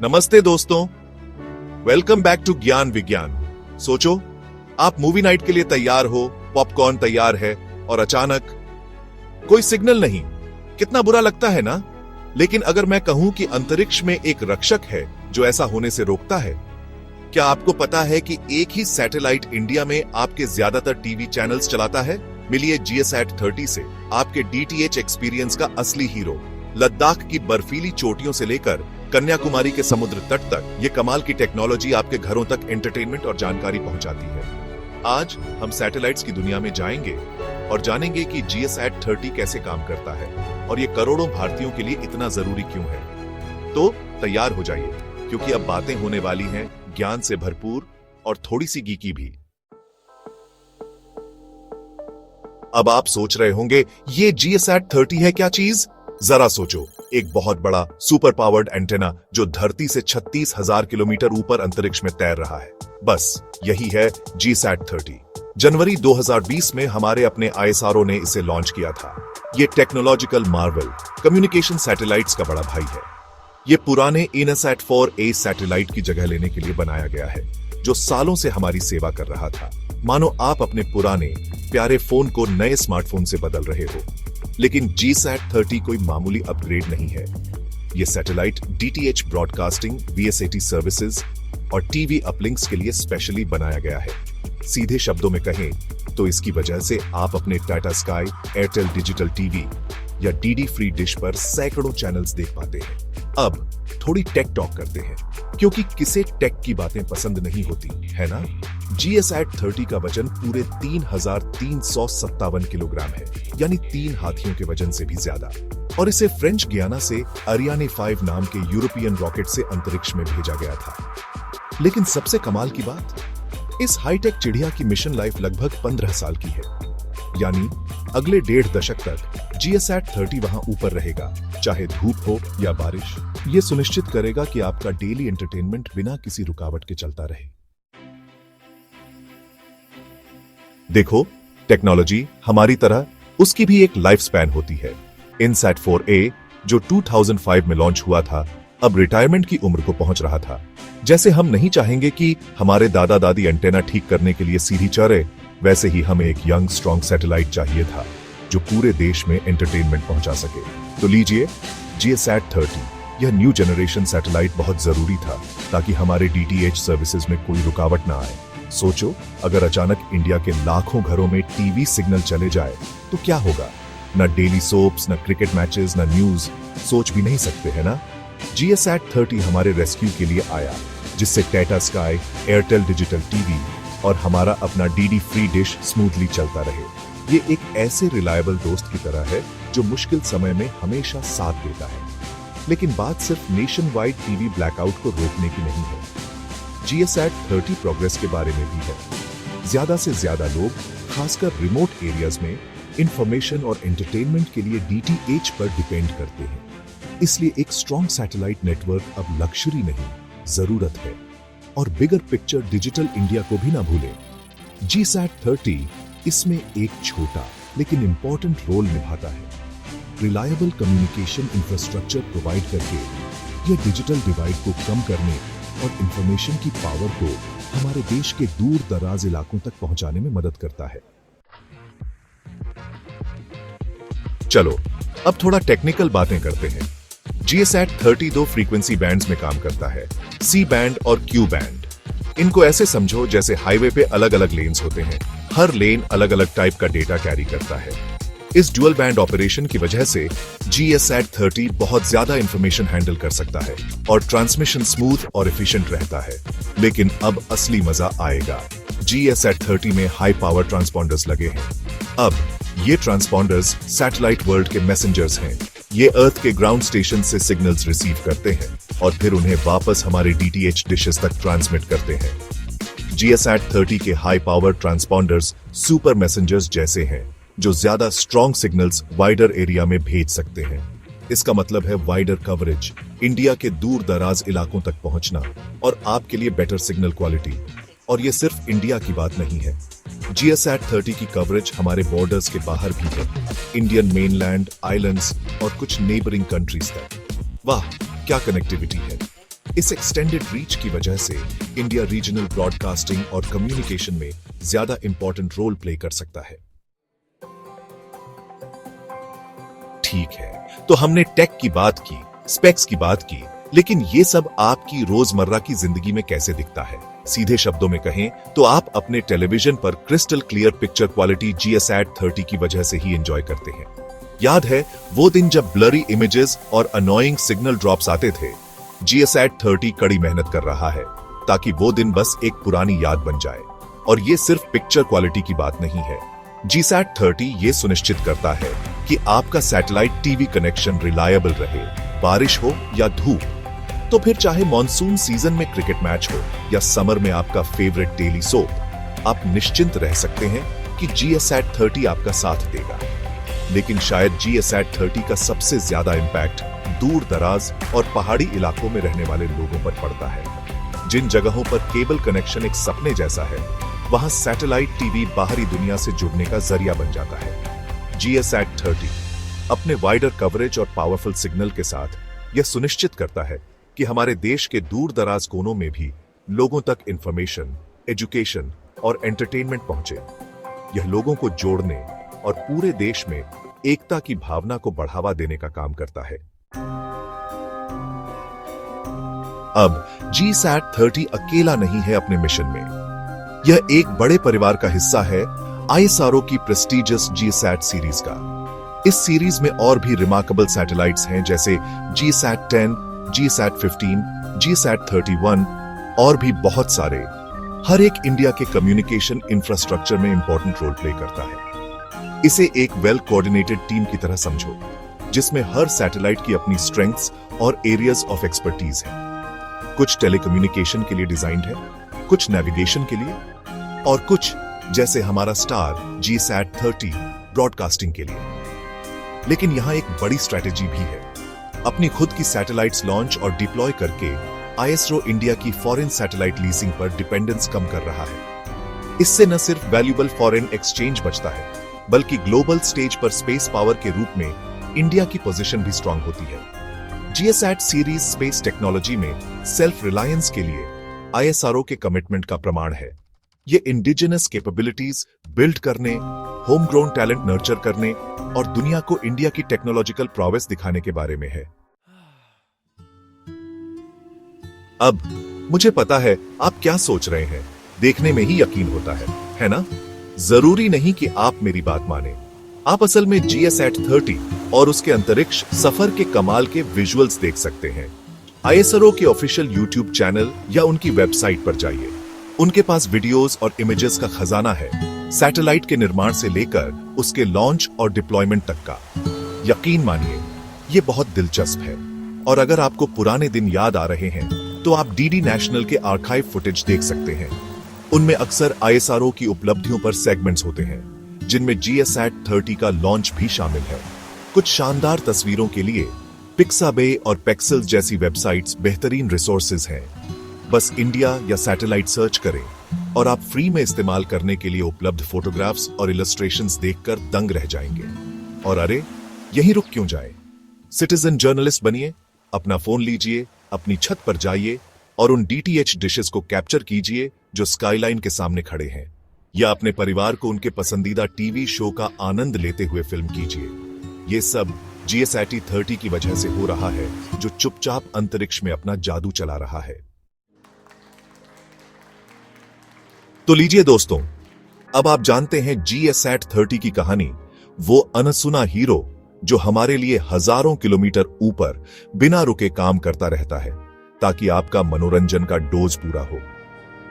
नमस्ते दोस्तों, welcome back to ज्ञान विज्ञान। सोचो, आप मूवी नाइट के लिए तैयार हो, पॉपकॉर्न तैयार है और अचानक कोई सिग्नल नहीं। कितना बुरा लगता है ना? लेकिन अगर मैं कहूं कि अंतरिक्ष में एक रक्षक है जो ऐसा होने से रोकता है। क्या आपको पता है कि एक ही सैटेलाइट इंडिया में आपके ज्यादातर टीवी चैनल्स चलाता है? मिलिए GSAT 30 से आपके DTH एक्सपीरियंस का असली हीरो। लद्दाख की बर्फीली चोटियों से लेकर कन्याकुमारी के समुद्र तट तक ये कमाल की टेक्नोलॉजी आपके घरों तक एंटरटेनमेंट और जानकारी पहुंचाती है। आज हम सैटेलाइट्स की दुनिया में जाएंगे और जानेंगे कि GSAT 30 कैसे काम करता है और ये करोड़ों भारतीयों के लिए इतना जरूरी क्यों है। तो तैयार हो जाइए, क्योंकि अब बातें होने वाली हैं ज्ञान से भरपूर और थोड़ी सी गीकी भी। अब आप सोच रहे होंगे, ये GSAT 30 है क्या चीज? जरा सोचो, एक बहुत बड़ा सुपर पावर्ड एंटेना जो धरती से 36,000 किलोमीटर ऊपर अंतरिक्ष में तैर रहा है। बस यही है GSAT 30। जनवरी 2020 में हमारे अपने ISRO ने इसे लॉन्च किया था। ये टेक्नोलॉजिकल मार्वल कम्युनिकेशन सैटेलाइट्स का बड़ा भाई है। ये पुराने इनसैट 4A सैटेलाइट की जगह लेने के लिए बनाया गया है, जो सालों से हमारी सेवा कर रहा था। मानो आप अपने पुराने प्यारे फोन को नए स्मार्टफोन से बदल रहे हो। लेकिन GSAT 30 कोई मामूली अपग्रेड नहीं है। यह satellite DTH broadcasting, VSAT services और टीवी अपलिंक्स के लिए स्पेशली बनाया गया है। सीधे शब्दों में कहें तो इसकी वजह से आप अपने Tata sky, Airtel digital TV या DD फ्री डिश पर सैकड़ों चैनल्स देख पाते हैं। अब थोड़ी टेक टॉक करते हैं, क्योंकि किसे टेक की बातें पसंद नहीं होती, है ना? GSAT 30 का वजन पूरे 3,357 किलोग्राम है, यानी 3 हाथियों के वजन से भी ज्यादा। और इसे फ्रेंच गियाना से अरियाने 5 नाम के यूरोपियन रॉकेट से अंतरिक्ष में भेजा गया था। लेकिन सबसे कमाल की बात, इस हाईटेक चिड़िया की मिशन लाइफ लगभग 15 साल की है, यानी अगले 1.5 दशक तक GSAT 30 वहां ऊपर रहेगा, चाहे धूप हो या बारिश। ये सुनिश्चित करेगा कि आपका डेली एंटरटेनमेंट बिना किसी रुकावट के चलता रहे। देखो, टेक्नोलॉजी हमारी तरह उसकी भी एक लाइफ स्पैन होती है। इनसैट 4A जो 2005 में लॉन्च हुआ था, अब रिटायरमेंट की उम्र को पहुंच रहा था। जैसे हम नहीं चाहेंगे कि हमारे दादा दादी एंटेना ठीक करने के लिए सीधी चढ़े, वैसे ही हमें एक यंग स्ट्रॉन्ग सैटेलाइट चाहिए था जो पूरे देश में एंटरटेनमेंट पहुंचा सके। तो लीजिए GSAT 30। यह न्यू जनरेशन सैटेलाइट बहुत जरूरी था ताकि हमारे DTH सर्विसेज में कोई रुकावट ना आए। सोचो, अगर अचानक इंडिया के लाखों घरों में टीवी सिग्नल चले जाए तो क्या होगा? ना डेली सोप्स, ना क्रिकेट मैचेस, ना न्यूज। सोच भी नहीं सकते, है ना? GSAT 30 हमारे रेस्क्यू के लिए आया, जिससे Tata sky, Airtel digital TV और हमारा अपना DD फ्री डिश स्मूथली चलता रहे। ये एक ऐसे रिलायबल दोस्त की तरह है जो मुश्किल समय में हमेशा साथ देता है। लेकिन बात सिर्फ नेशन वाइड टीवी ब्लैकआउट को रोकने की नहीं है। GSAT 30 प्रोग्रेस के बारे में भी है। ज्यादा से ज्यादा लोग, खासकर रिमोट एरियाज में, इंफॉर्मेशन और एंटरटेनमेंट के लिए DTH पर डिपेंड करते हैं। इसलिए एक स्ट्रॉन्ग सैटेलाइट नेटवर्क अब लक्ष्यरी नहीं, जरूरत है। और बिगर पिक्चर डिजिटल इंडिया को भी ना भूलें। GSAT 30 इसमें एक छोटा लेकिन इंपॉर्टेंट रोल निभाता है। रिलायबल कम्युनिकेशन इंफ्रास्ट्रक्चर प्रोवाइड करके यह डिजिटल डिवाइड को कम करने और इंफॉर्मेशन की पावर को हमारे देश के दूर दराज इलाकों तक पहुंचाने में मदद करता है। चलो, अब थोड़ा टेक्निकल बातें करते हैं। GSAT 30 2 फ्रीक्वेंसी बैंड्स में काम करता है, C बैंड और Q बैंड। इनको ऐसे समझो जैसे हाईवे पे अलग अलग लेन्स होते हैं। हर लेन अलग अलग टाइप का डेटा कैरी करता है। इस डुअल बैंड ऑपरेशन की वजह से GSAT 30 बहुत ज्यादा इंफॉर्मेशन हैंडल कर सकता है और ट्रांसमिशन स्मूथ और एफिशिएंट रहता है। लेकिन अब असली मजा आएगा। GSAT 30 में हाई पावर ट्रांसपॉन्डर्स लगे हैं। अब ये ट्रांसपॉन्डर्स सैटेलाइट वर्ल्ड के मैसेंजर्स हैं। ये अर्थ के ग्राउंड स्टेशन से सिग्नल्स रिसीव करते हैं और फिर उन्हें वापस हमारे DTH डिशेस तक ट्रांसमिट करते हैं। GSAT 30 के हाई पावर ट्रांसपॉन्डर्स सुपर मैसेंजर्स जैसे हैं, जो ज्यादा स्ट्रॉन्ग सिग्नल्स वाइडर एरिया में भेज सकते हैं। इसका मतलब है वाइडर कवरेज, इंडिया के दूर दराज इलाकों तक पहुंचना और आपके लिए बेटर सिग्नल क्वालिटी। और ये सिर्फ इंडिया की बात नहीं है। GSAT 30 की कवरेज हमारे बॉर्डर्स के बाहर भी है, इंडियन मेनलैंड, आइलैंड्स और कुछ नेबरिंग कंट्रीज तक। वाह, क्या कनेक्टिविटी है। इस एक्सटेंडेड रीच की वजह से इंडिया रीजनल ब्रॉडकास्टिंग और कम्युनिकेशन में ज्यादा इंपॉर्टेंट रोल प्ले कर सकता है। ठीक है, तो हमने टेक की बात की, स्पेक्स की बात की, लेकिन ये सब आपकी रोजमर्रा की जिंदगी में कैसे दिखता है? सीधे शब्दों में कहें तो आप अपने टेलीविजन पर crystal clear picture quality GSAT 30 की वजह से ही एंजॉय करते हैं। याद है वो दिन जब ब्लरी इमेजेस और अनोइंग सिग्नल ड्रॉप्स आते थे? GSAT 30 कड़ी मेहनत कर रहा है ताकि वो दिन बस एक पुरानी याद बन जाए। और ये सिर्फ पिक्चर क्वालिटी की बात नहीं है। GSAT 30 ये सुनिश्चित करता है कि आपका सैटेलाइट टीवी कनेक्शन रिलायबल रहे, बारिश हो या धूप। तो फिर चाहे मॉनसून सीजन में क्रिकेट मैच हो या समर में आपका फेवरेट डेली सोप, आप निश्चिंत रह सकते हैं कि GSAT 30 आपका साथ देगा। लेकिन शायद GSAT 30 का सबसे ज्यादा इंपैक्ट दूर दराज और पहाड़ी इलाकों में रहने वाले लोगों पर पड़ता है। जिन जगहों पर केबल कनेक्शन एक सपने जैसा है, वहां सैटेलाइट टीवी बाहरी दुनिया से जुड़ने का जरिया बन जाता है। GSAT 30 अपने वाइडर कवरेज और पावरफुल सिग्नल के साथ यह सुनिश्चित करता है कि हमारे देश के दूर दराज कोनों में भी लोगों तक इंफॉर्मेशन, एजुकेशन और एंटरटेनमेंट पहुंचे। यह लोगों को जोड़ने और पूरे देश में एकता की भावना को बढ़ावा देने का काम करता है। अब GSAT 30 अकेला नहीं है अपने मिशन में। यह एक बड़े परिवार का हिस्सा है, ISRO की प्रेस्टिजियस GSAT सीरीज का। इस सीरीज में और भी रिमार्केबल सैटेलाइट्स हैं, जैसे GSAT 10, GSAT 15, GSAT 31 और भी बहुत सारे। हर एक इंडिया के कम्युनिकेशन इंफ्रास्ट्रक्चर में इंपॉर्टेंट रोल प्ले करता है। इसे एक वेल कोऑर्डिनेटेड टीम की तरह समझो, जिसमें हर सैटेलाइट की अपनी स्ट्रेंथ्स और एरियाज ऑफ एक्सपर्टीज हैं। कुछ टेलीकम्युनिकेशन के लिए डिजाइंड है, कुछ नेविगेशन के लिए, और कुछ जैसे हमारा स्टार GSAT 30 ब्रॉडकास्टिंग के लिए। लेकिन यहां एक बड़ी स्ट्रेटेजी भी है। अपनी खुद की सैटेलाइट्स लॉन्च और डिप्लॉय करके ISRO इंडिया की फॉरेन सैटेलाइट लीजिंग पर डिपेंडेंस कम कर रहा है। इससे न सिर्फ वैल्यूएबल फॉरेन एक्सचेंज बचता है, बल्कि ग्लोबल स्टेज पर स्पेस पावर के रूप में इंडिया की पोजीशन भी स्ट्रांग होती है। GSAT सीरीज स्पेस टेक्नोलॉजी में सेल्फ रिलायंस के लिए ISRO के कमिटमेंट का प्रमाण है। ये इंडिजिनस कैपेबिलिटीज बिल्ड करने, होम ग्रोन टैलेंट नर्चर करने और दुनिया को इंडिया की टेक्नोलॉजिकल प्रोग्रेस दिखाने के बारे में है। अब मुझे पता है आप क्या सोच रहे हैं, देखने में ही यकीन होता है ना? जरूरी नहीं कि आप मेरी बात माने। आप असल में GSAT 30 और उसके अंतरिक्ष सफर के कमाल के विजुअल्स देख सकते हैं। ISRO के ऑफिशियल YouTube चैनल या उनकी वेबसाइट पर जाइए। उनके पास वीडियोस और इमेजेस का खजाना है, सैटेलाइट के निर्माण से लेकर उसके लॉन्च और डिप्लॉयमेंट तक का। यकीन मानिए, ये बहुत दिलचस्प है। और अगर आपको पुराने दिन याद आ रहे हैं, तो आप DD नेशनल के आर्काइव फुटेज देख सकते हैं। उनमें अक्सर ISRO की उपलब्धियों पर सेगमेंट्स होते हैं, जिनमें GSAT 30 का लॉन्च भी शामिल है। कुछ शानदार तस्वीरों के लिए पिक्साबे और पेक्सल्स जैसी वेबसाइट्स बेहतरीन रिसोर्सेज हैं। बस इंडिया या सैटेलाइट सर्च करें और आप फ्री में इस्तेमाल करने के लिए उपलब्ध फोटोग्राफ्स और इलस्ट्रेशंस देखकर दंग रह जाएंगे। और अरे, यहीं रुक क्यों जाए? सिटीजन जर्नलिस्ट बनिए, अपना फोन लीजिए, अपनी छत पर जाइए और उन DTH डिशेस को कैप्चर कीजिए जो स्काईलाइन के सामने खड़े हैं, या अपने परिवार को उनके पसंदीदा टीवी शो का आनंद लेते हुए फिल्म कीजिए। ये सब GSAT 30 की वजह से हो रहा है, जो चुपचाप अंतरिक्ष में अपना जादू चला रहा है। तो लीजिए दोस्तों, अब आप जानते हैं GSAT 30 की कहानी, वो अनसुना हीरो जो हमारे लिए हजारों किलोमीटर ऊपर बिना रुके काम करता रहता है, ताकि आपका मनोरंजन का डोज पूरा हो।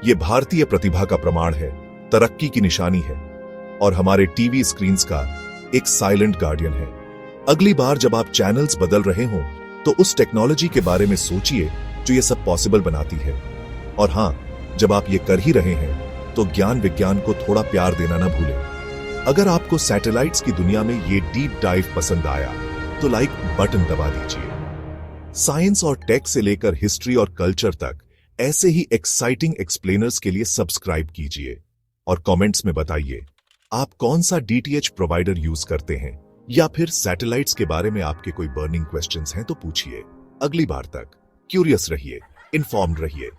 ये भारतीय प्रतिभा का प्रमाण है, तरक्की की निशानी है, और हमारे टीवी स्क्रीन्स का एक साइलेंट गार्डियन है। अगली बार जब आप चैनल्स बदल रहे हो, तो उस टेक्नोलॉजी के बारे में सोचिए जो ये सब पॉसिबल बनाती है। और हां, जब आप ये कर ही रहे हैं, तो ज्ञान विज्ञान को थोड़ा प्यार देना ना भूलें। अगर आपको सैटेलाइट्स की दुनिया में ये डीप डाइव पसंद आया, तो लाइक बटन दबा दीजिए। साइंस और टेक से लेकर हिस्ट्री और कल्चर तक ऐसे ही एक्साइटिंग एक्सप्लेनर्स के लिए सब्सक्राइब कीजिए और कमेंट्स में बताइए आप कौन सा DTH प्रोवाइडर यूज करते हैं, या फिर सैटेलाइट्स के बारे में आपके कोई बर्निंग क्वेश्चंस हैं तो पूछिए। अगली बार तक क्यूरियस रहिए, इन्फॉर्म्ड रहिए।